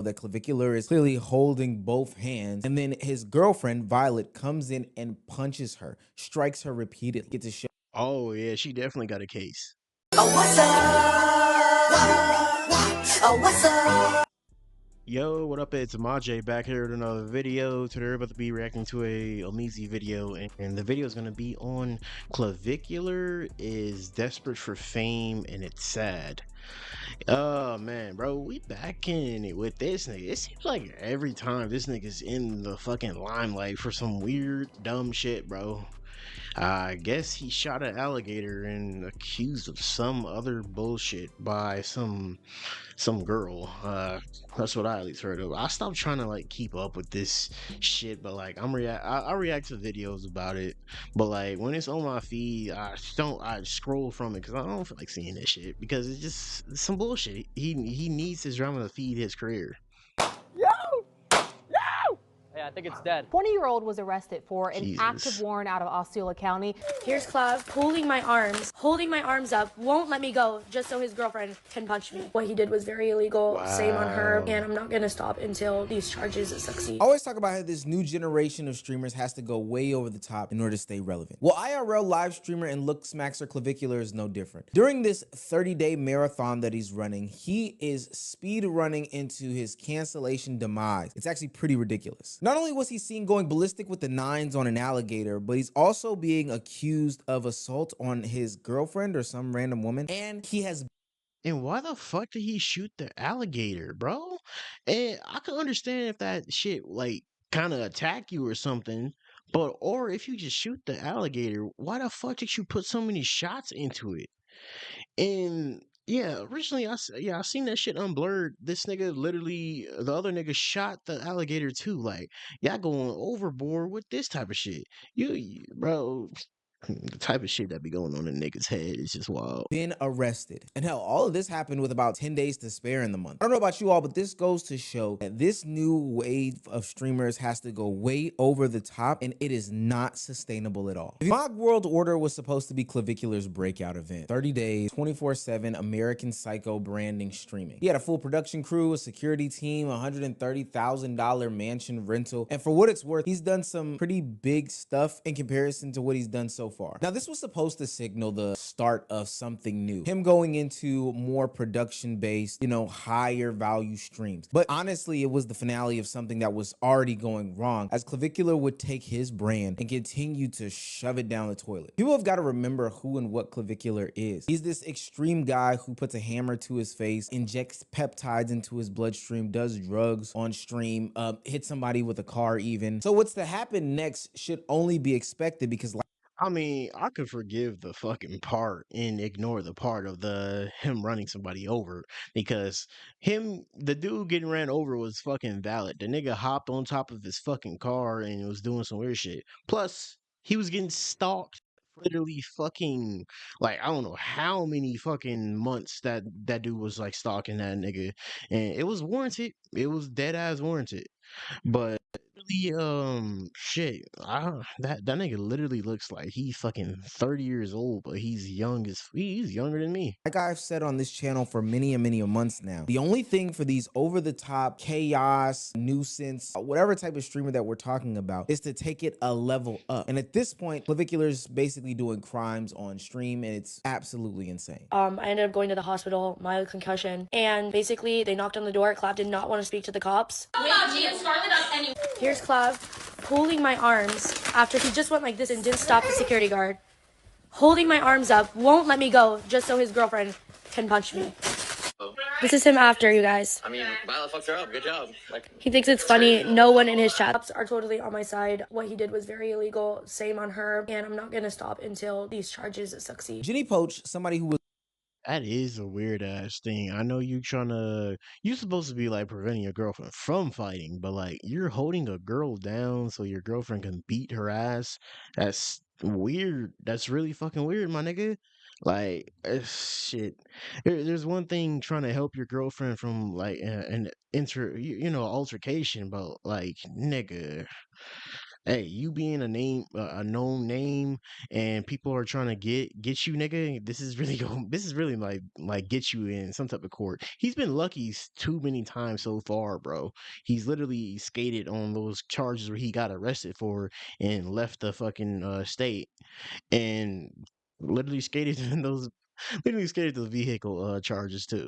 that Clavicular is clearly holding both hands, and then his girlfriend Violet comes in and punches her, strikes her repeatedly. Get to show. Oh yeah, she definitely got a case. Oh, what's up? Oh, what's up? Yo, what up? It's Maj back here with another video. Today we're about to be reacting to a Omizi video, and the video is gonna be on Clavicular is desperate for fame and it's sad. Oh man, bro, we back in it with this nigga. It seems like every time this nigga's in the fucking limelight for some weird, dumb shit, bro. I guess he shot an alligator and accused of some other bullshit by some girl. That's what I at least heard of. I stopped trying to like keep up with this shit, but like I react to videos about it, but like when it's on my feed, I scroll from it because I don't feel like seeing this shit because it's some bullshit. He needs his drama to feed his career. Yeah, I think it's dead. 20-year-old was arrested for an active Jesus. warrant out of Osceola County. Here's Clav pulling my arms, holding my arms up, won't let me go just so his girlfriend can punch me. What he did was very illegal, same on her, and I'm not gonna stop until these charges succeed. I always talk about how this new generation of streamers has to go way over the top in order to stay relevant. Well, IRL live streamer and Look Smaxer Clavicular is no different. During this 30-day marathon that he's running, he is speed running into his cancellation demise. It's actually pretty ridiculous. Not only was he seen going ballistic with the nines on an alligator, but he's also being accused of assault on his girlfriend or some random woman, and he has. And why the fuck did he shoot the alligator, bro? And I could understand if that shit like kind of attack you or something, but or if you just shoot the alligator, why the fuck did you put so many shots into it? And yeah, originally I seen that shit unblurred. This nigga literally, the other nigga shot the alligator too. Like y'all going overboard with this type of shit. Bro, the type of shit that be going on in niggas' head is just wild. Been arrested. And hell, all of this happened with about 10 days to spare in the month. I don't know about you all, but this goes to show that this new wave of streamers has to go way over the top, and it is not sustainable at all. Mock World Order was supposed to be Clavicular's breakout event. 30 days, 24/7 American Psycho branding streaming. He had a full production crew, a security team, $130,000 mansion rental, and for what it's worth, he's done some pretty big stuff in comparison to what he's done so far. Now, this was supposed to signal the start of something new, him going into more production-based, higher value streams. But honestly, it was the finale of something that was already going wrong, as Clavicular would take his brand and continue to shove it down the toilet. People have got to remember who and what Clavicular is. He's this extreme guy who puts a hammer to his face, injects peptides into his bloodstream, does drugs on stream, hits somebody with a car even. So what's to happen next should only be expected, because I mean, I could forgive the fucking part and ignore the part of him running somebody over because the dude getting ran over was fucking valid. The nigga hopped on top of his fucking car and was doing some weird shit. Plus, he was getting stalked literally fucking like I don't know how many fucking months that dude was like stalking that nigga, and it was warranted. It was dead ass warranted. But really, shit, that nigga literally looks like he's fucking 30 years old, but he's younger than me. like I've said on this channel for many and many months now, the only thing for these over-the-top chaos, nuisance, whatever type of streamer that we're talking about is to take it a level up. And at this point, Clavicular's basically doing crimes on stream, and it's absolutely insane. I ended up going to the hospital, mild concussion, and basically they knocked on the door. Clav did not want to speak to the cops. Here's Clav pulling my arms after he just went like this and didn't stop the security guard. Holding my arms up, won't let me go just so his girlfriend can punch me. This is him after, you guys. I mean, Violet fucked her up. Good job. He thinks it's funny. No one in his chats are totally on my side. What he did was very illegal. Same on her. And I'm not going to stop until these charges succeed. Jenny Poach, somebody who was That is a weird ass thing. I know you supposed to be like preventing your girlfriend from fighting, but like you're holding a girl down so your girlfriend can beat her ass. That's weird. That's really fucking weird, my nigga. Like shit. There's one thing trying to help your girlfriend from like an altercation, but like nigga, Hey, you being a name, a known name, and people are trying to get you, nigga. This is really going. This is really like get you in some type of court. He's been lucky too many times so far, bro. He's literally skated on those charges where he got arrested for and left the fucking state, and literally skated in those, literally skated those vehicle charges too.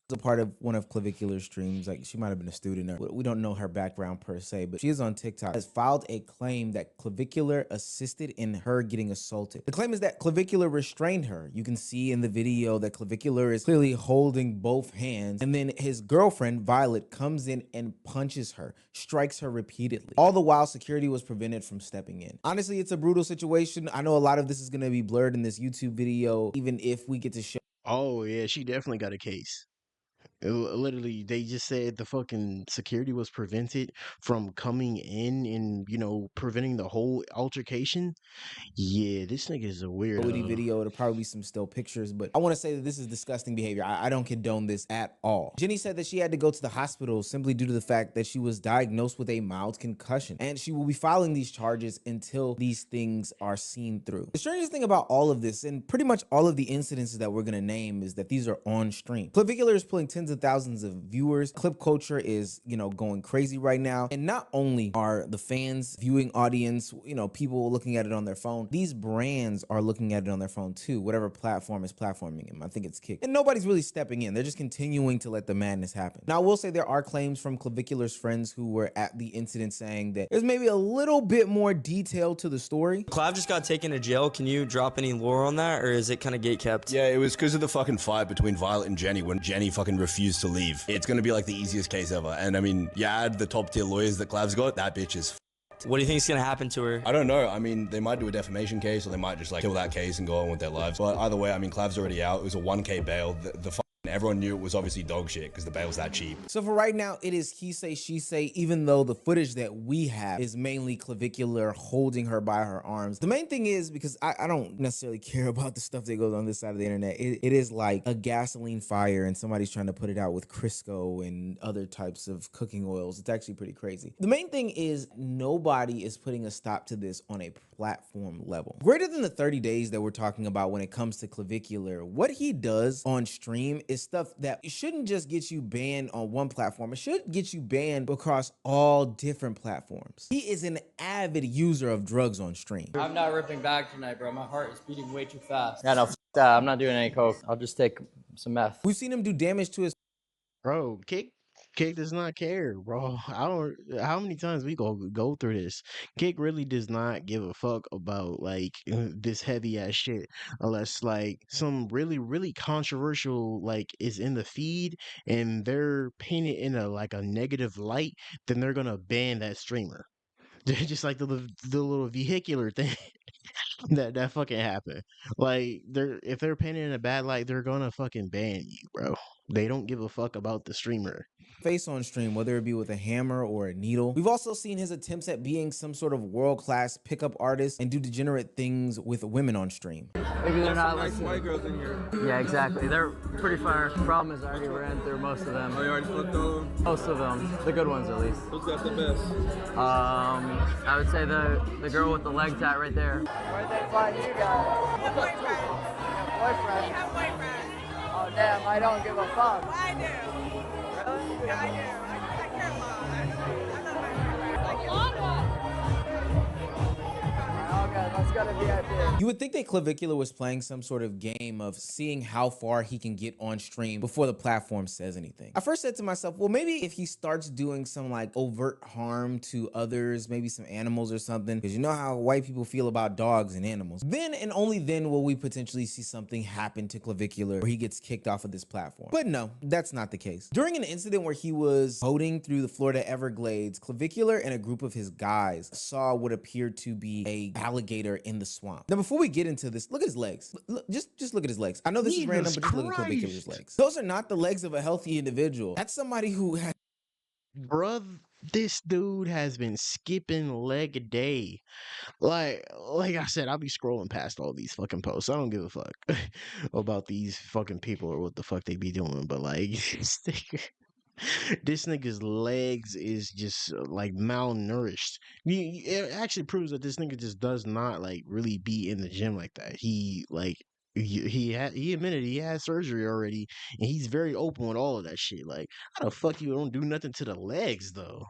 A part of one of Clavicular's streams. Like, she might have been a student, or we don't know her background per se, but she is on TikTok, has filed a claim that Clavicular assisted in her getting assaulted. The claim is that Clavicular restrained her. You can see in the video that Clavicular is clearly holding both hands, and then his girlfriend Violet comes in and punches her, strikes her repeatedly. All the while, security was prevented from stepping in. Honestly, it's a brutal situation. I know a lot of this is going to be blurred in this YouTube video, even if we get to show. Oh yeah, she definitely got a case. Literally, they just said the fucking security was prevented from coming in and, you know, preventing the whole altercation. Yeah, this nigga is a weirdo. Video, it'll probably be some still pictures, but I want to say that this is disgusting behavior. I don't condone this at all. Jenny said that she had to go to the hospital simply due to the fact that she was diagnosed with a mild concussion, and she will be filing these charges until these things are seen through. The strangest thing about all of this, and pretty much all of the incidences that we're going to name, is that these are on stream. Clavicular is pulling tens of thousands of viewers. Clip culture is, you know, going crazy right now, and not only are the fans, viewing audience, you know, people looking at it on their phone, these brands are looking at it on their phone too, whatever platform is platforming him. I think it's Kick. And nobody's really stepping in. They're just continuing to let the madness happen. Now, I will say there are claims from Clavicular's friends who were at the incident saying that there's maybe a little bit more detail to the story. Clav just got taken to jail. Can you drop any lore on that, or is it kind of gate kept? Yeah, it was because of the fucking fight between Violet and Jenny when Jenny fucking refused to leave. It's gonna be like the easiest case ever. And I mean, you add the top tier lawyers that Clav's got, that bitch is What do you think is gonna happen to her? I don't know. I mean, they might do a defamation case, or they might just like kill that case and go on with their lives. But either way, I mean, Clav's already out. It was a 1K bail. Everyone knew it was obviously dog shit because the bail's that cheap. So for right now, it is he say, she say, even though the footage that we have is mainly Clavicular holding her by her arms. The main thing is, because I don't necessarily care about the stuff that goes on this side of the internet, it is like a gasoline fire and somebody's trying to put it out with Crisco and other types of cooking oils. It's actually pretty crazy. The main thing is nobody is putting a stop to this on a platform level. Greater than the 30 days that we're talking about when it comes to Clavicular, what he does on stream is stuff that shouldn't just get you banned on one platform. It should get you banned across all different platforms. He is an avid user of drugs on stream. I'm not ripping back tonight, bro. My heart is beating way too fast. Yeah, no, f that. I'm not doing any coke. I'll just take some meth. We've seen him do damage to his Bro, Kick does not care, bro. I don't. How many times we go through this? Kick really does not give a fuck about like this heavy ass shit, unless like some really controversial like is in the feed and they're painted in a like a negative light. Then they're gonna ban that streamer. Just like the little vehicular thing that fucking happened. Like if they're painted in a bad light, they're gonna fucking ban you, bro. They don't give a fuck about the streamer. face on stream, whether it be with a hammer or a needle. We've also seen his attempts at being some sort of world-class pickup artist and do degenerate things with women on stream. Maybe they're not listening. White girls in here. Yeah, exactly. They're pretty fire. Problem is I already ran through most of them. Oh, you already flipped all of them? Most of them. The good ones, at least. Who's got the best? I would say the girl with the leg tat right there. Where'd they find you guys? Boyfriend. Boyfriend. We have boyfriend. Oh, damn, I don't give a fuck. I do. Really? Yeah, I do. I care a lot. I love my boyfriend. Okay, let's go to VIP. You would think that Clavicular was playing some sort of game of seeing how far he can get on stream before the platform says anything. I first said to myself, well, maybe if he starts doing some like overt harm to others, maybe some animals or something, because you know how white people feel about dogs and animals, then and only then will we potentially see something happen to Clavicular where he gets kicked off of this platform. But no, that's not the case. During an incident where he was boating through the Florida Everglades, Clavicular and a group of his guys saw what appeared to be a alligator in the swamp. Now, before we get into this, look at his legs. Just look at his legs. I know this is random, but just look at Clavicular's legs. Those are not the legs of a healthy individual. That's somebody who has... Bruh, this dude has been skipping leg a day. Like I said, I'll be scrolling past all these fucking posts. I don't give a fuck about these fucking people or what the fuck they be doing. But like, This nigga's legs is just like malnourished. It actually proves that this nigga just does not like really be in the gym like that. He like he admitted he had surgery already, and he's very open with all of that shit. Like, how the fuck you don't do nothing to the legs though?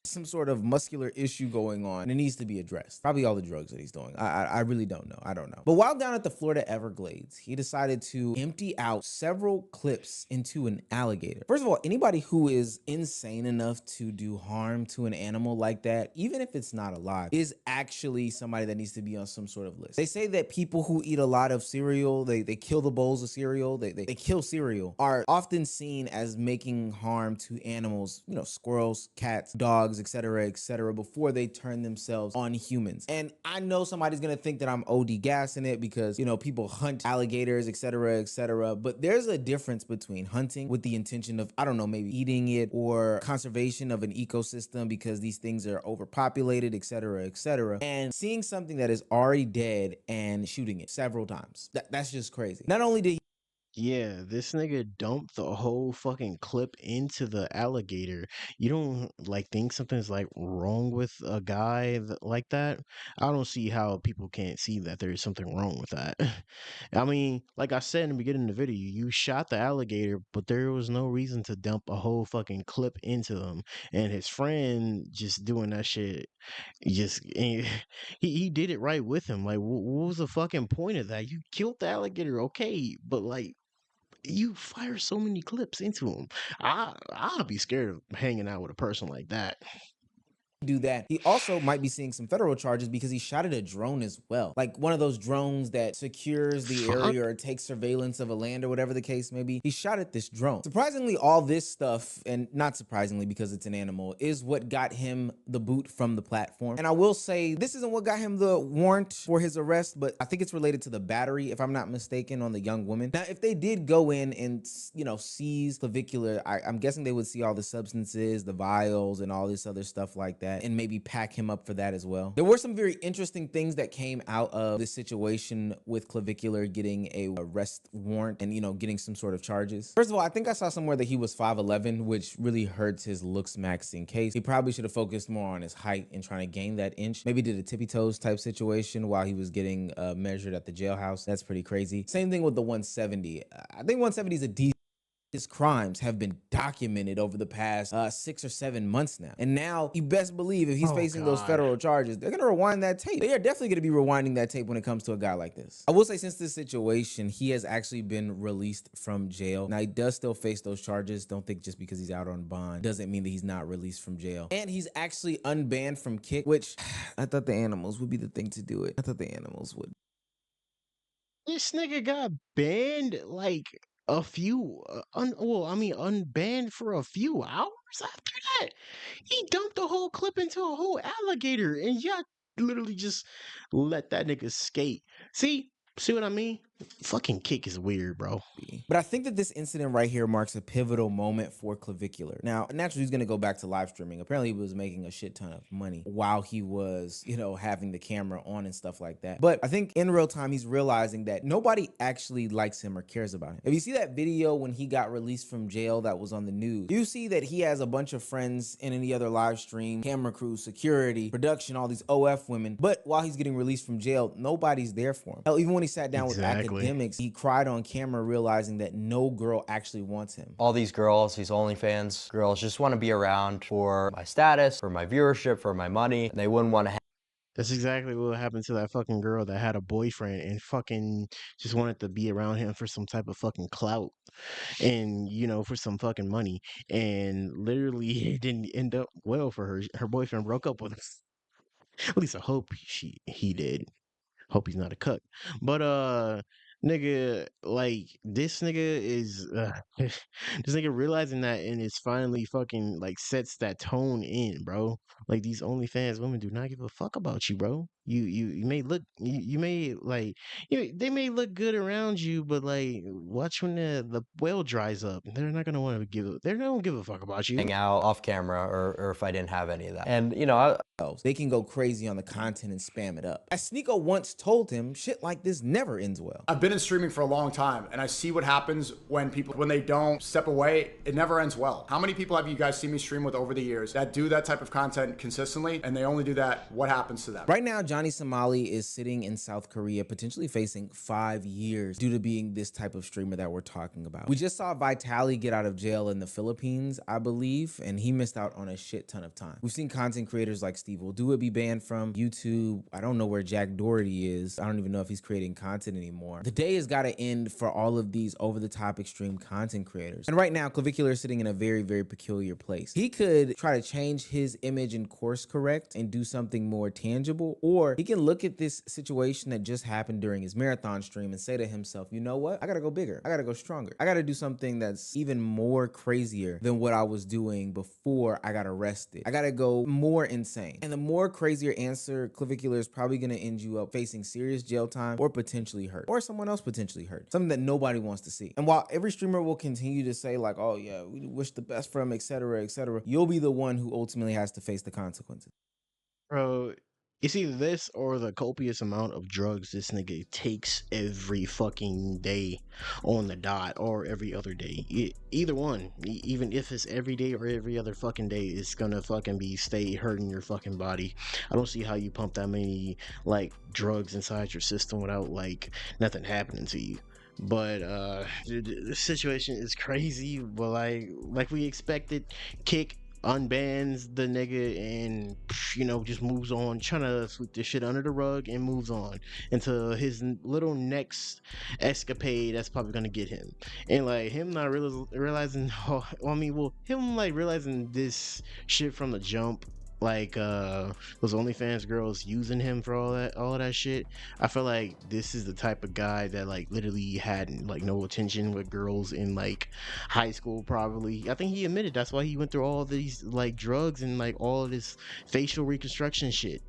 Some sort of muscular issue going on and it needs to be addressed. Probably all the drugs that he's doing. I really don't know. I don't know. But while down at the Florida Everglades, he decided to empty out several clips into an alligator. First of all, anybody who is insane enough to do harm to an animal like that, even if it's not alive, is actually somebody that needs to be on some sort of list. They say that people who eat a lot of cereal, they kill the bowls of cereal, they kill cereal, are often seen as making harm to animals, you know, squirrels, cats, dogs, etc., before they turn themselves on humans. And I know somebody's gonna think that I'm OD gassing it because, you know, people hunt alligators, etc., but there's a difference between hunting with the intention of, I don't know, maybe eating it or conservation of an ecosystem because these things are overpopulated, etc., and seeing something that is already dead and shooting it several times. That's just crazy. Not only did Yeah, this nigga dumped the whole fucking clip into the alligator. You don't like think something's like wrong with a guy like that? I don't see how people can't see that there's something wrong with that. I mean, like I said in the beginning of the video, you shot the alligator, but there was no reason to dump a whole fucking clip into him. And his friend just doing that shit, he did it right with him. Like, what was the fucking point of that? You killed the alligator, okay, but like, you fire so many clips into him. I'd be scared of hanging out with a person like that. do that, he also might be seeing some federal charges because he shot at a drone as well. Like one of those drones that secures the Fuck. area or takes surveillance of a land or whatever the case may be. He shot at this drone. Surprisingly, all this stuff, and not surprisingly because it's an animal, is what got him the boot from the platform. And I will say this isn't what got him the warrant for his arrest, but I think it's related to the battery, if I'm not mistaken, on the young woman. Now, if they did go in and, you know, seize Clavicular, I'm guessing they would see all the substances, the vials, and all this other stuff like that, and maybe pack him up for that as well. There were some very interesting things that came out of this situation with Clavicular getting a arrest warrant and, you know, getting some sort of charges. First of all, I think I saw somewhere that he was 5'11", which really hurts his looks maxing case. He probably should have focused more on his height and trying to gain that inch. Maybe did a tippy toes type situation while he was getting measured at the jailhouse. That's pretty crazy. Same thing with the 170. I think 170 is a decent. His crimes have been documented over the past 6 or 7 months now. And now you best believe if he's facing those federal charges, they're going to rewind that tape. They are definitely going to be rewinding that tape when it comes to a guy like this. I will say since this situation, he has actually been released from jail. Now he does still face those charges. Don't think just because he's out on bond doesn't mean that he's not released from jail. And he's actually unbanned from Kick, which I thought the animals would be the thing to do it. I thought the animals would. This nigga got banned like a few, unbanned for a few hours after that. He dumped the whole clip into a whole alligator, and y'all literally just let that nigga skate. See what I mean? Fucking Kick is weird, bro. But I think that this incident right here marks a pivotal moment for Clavicular. Now, naturally, he's going to go back to live streaming. Apparently, he was making a shit ton of money while he was, you know, having the camera on and stuff like that. But I think in real time, he's realizing that nobody actually likes him or cares about him. If you see that video when he got released from jail that was on the news, you see that he has a bunch of friends in any other live stream, camera crew, security, production, all these OF women. But while he's getting released from jail, nobody's there for him. Hell, even when he sat down with academics, he cried on camera realizing that no girl actually wants him. All these girls, these OnlyFans girls, just want to be around for my status, for my viewership, for my money. And they wouldn't want to. That's exactly what happened to that fucking girl that had a boyfriend and fucking just wanted to be around him for some type of fucking clout and, you know, for some fucking money. And literally it didn't end up well for her. Her boyfriend broke up with her. At least I hope he did. Hope he's not a cuck. But nigga, like this nigga is this nigga realizing that and is finally fucking like sets that tone in, bro. Like these OnlyFans women do not give a fuck about you, bro. You may look you may like they may look good around you, but like watch when the well dries up. They're not gonna want to they're not gonna give a fuck about you. Hang out off camera or if I didn't have any of that. And, you know, they can go crazy on the content and spam it up. As Sneeko once told him, shit like this never ends well. I've been been in streaming for a long time, and I see what happens when they don't step away. It never ends well. How many people have you guys seen me stream with over the years that do that type of content consistently, and they only do that? What happens to them? Right now, Johnny Somali is sitting in South Korea, potentially facing 5 years due to being this type of streamer that we're talking about. We just saw Vitali get out of jail in the Philippines, I believe, and he missed out on a shit ton of time. We've seen content creators like Steve Will Do It be banned from YouTube. I don't know where Jack Doherty is. I don't even know if he's creating content anymore. The day has got to end for all of these over-the-top extreme content creators. And right now, Clavicular is sitting in a very, very peculiar place. He could try to change his image and course correct and do something more tangible, or he can look at this situation that just happened during his marathon stream and say to himself, you know what? I gotta go bigger. I gotta go stronger. I gotta do something that's even more crazier than what I was doing before I got arrested. I gotta go more insane. And the more crazier answer, Clavicular is probably gonna end you up facing serious jail time or potentially hurt, or someone else potentially hurt. Something that nobody wants to see. And while every streamer will continue to say like, oh yeah, we wish the best for him, etc., etc., you'll be the one who ultimately has to face the consequences. Bro, it's either this or the copious amount of drugs this nigga takes every fucking day on the dot, or every other day. Either one, even if it's every day or every other fucking day, it's gonna fucking stay hurting your fucking body. I don't see how you pump that many like drugs inside your system without like nothing happening to you. But the situation is crazy. But like we expected, Kick unbans the nigga and just moves on, trying to sweep this shit under the rug and moves on into his little next escapade that's probably gonna get him. And like him not realizing him like realizing this shit from the jump, like those OnlyFans girls using him for all of that shit. I feel like this is the type of guy that like literally had like no attention with girls in like high school. Probably, I think he admitted that's why he went through all these like drugs and like all of this facial reconstruction shit.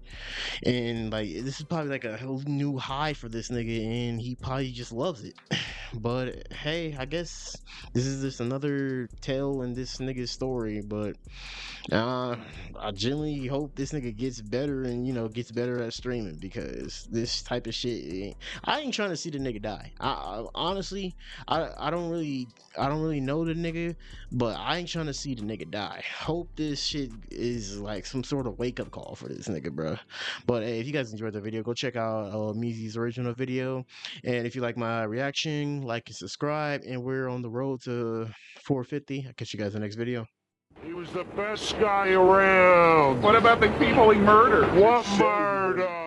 And like this is probably like a whole new high for this nigga, and he probably just loves it. But hey, I guess this is just another tale in this nigga's story. But I genuinely hope this nigga gets better and gets better at streaming, because this type of shit, I ain't trying to see the nigga die. I honestly, I don't really know the nigga, but I ain't trying to see the nigga die. Hope this shit is like some sort of wake up call for this nigga, bro. But hey, if you guys enjoyed the video, go check out Meezy's original video, and if you like my reaction, like and subscribe. And we're on the road to 450. I'll catch you guys in the next video. He was the best guy around. What about the people he murdered? What murder?